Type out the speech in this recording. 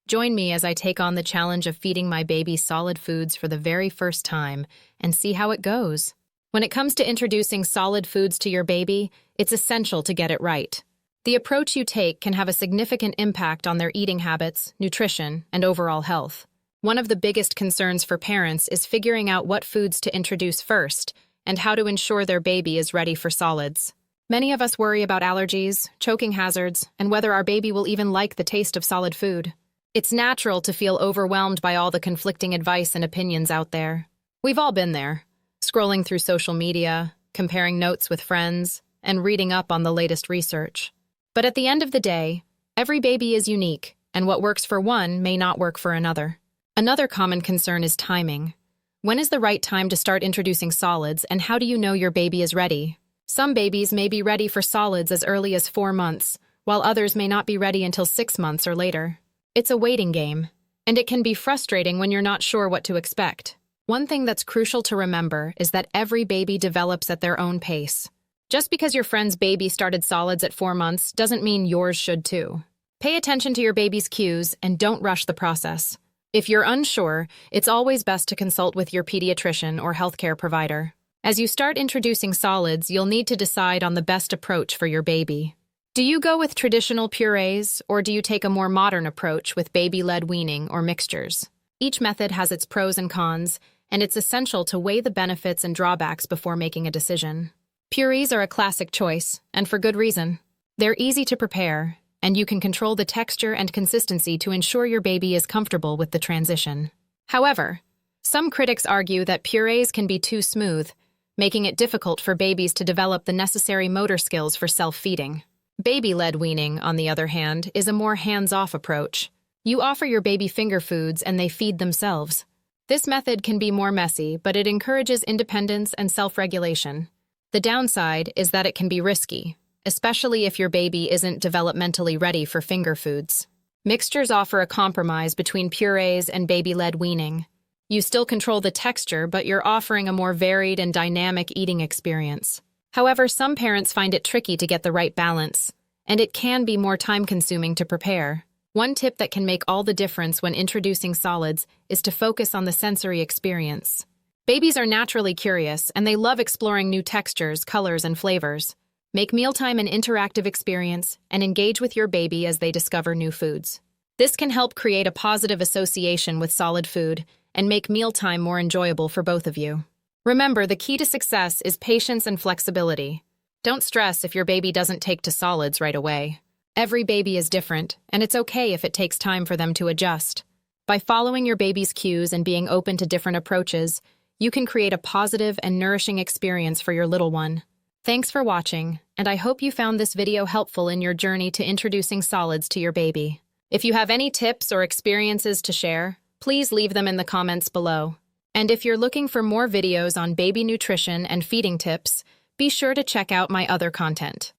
Join me as I take on the challenge of feeding my baby solid foods for the very first time and see how it goes. When it comes to introducing solid foods to your baby, it's essential to get it right. The approach you take can have a significant impact on their eating habits, nutrition, and overall health. One of the biggest concerns for parents is figuring out what foods to introduce first and how to ensure their baby is ready for solids. Many of us worry about allergies, choking hazards, and whether our baby will even like the taste of solid food. It's natural to feel overwhelmed by all the conflicting advice and opinions out there. We've all been there, scrolling through social media, comparing notes with friends, and reading up on the latest research. But at the end of the day, every baby is unique, and what works for one may not work for another. Another common concern is timing. When is the right time to start introducing solids, and how do you know your baby is ready? Some babies may be ready for solids as early as 4 months, while others may not be ready until 6 months or later. It's a waiting game, and it can be frustrating when you're not sure what to expect. One thing that's crucial to remember is that every baby develops at their own pace. Just because your friend's baby started solids at 4 months doesn't mean yours should too. Pay attention to your baby's cues and don't rush the process. If you're unsure, it's always best to consult with your pediatrician or healthcare provider. As you start introducing solids, you'll need to decide on the best approach for your baby. Do you go with traditional purees, or do you take a more modern approach with baby-led weaning or mixtures? Each method has its pros and cons, and it's essential to weigh the benefits and drawbacks before making a decision. Purees are a classic choice, and for good reason. They're easy to prepare, and you can control the texture and consistency to ensure your baby is comfortable with the transition. However, some critics argue that purees can be too smooth, making it difficult for babies to develop the necessary motor skills for self-feeding. Baby-led weaning, on the other hand, is a more hands-off approach. You offer your baby finger foods and they feed themselves. This method can be more messy, but it encourages independence and self-regulation. The downside is that it can be risky, especially if your baby isn't developmentally ready for finger foods. Mixtures offer a compromise between purees and baby-led weaning. You still control the texture, but you're offering a more varied and dynamic eating experience. However, some parents find it tricky to get the right balance, and it can be more time-consuming to prepare. One tip that can make all the difference when introducing solids is to focus on the sensory experience. Babies are naturally curious, and they love exploring new textures, colors, and flavors. Make mealtime an interactive experience and engage with your baby as they discover new foods. This can help create a positive association with solid food and make mealtime more enjoyable for both of you. Remember, the key to success is patience and flexibility. Don't stress if your baby doesn't take to solids right away. Every baby is different, and it's okay if it takes time for them to adjust. By following your baby's cues and being open to different approaches, you can create a positive and nourishing experience for your little one. Thanks for watching, and I hope you found this video helpful in your journey to introducing solids to your baby. If you have any tips or experiences to share, please leave them in the comments below. And if you're looking for more videos on baby nutrition and feeding tips, be sure to check out my other content.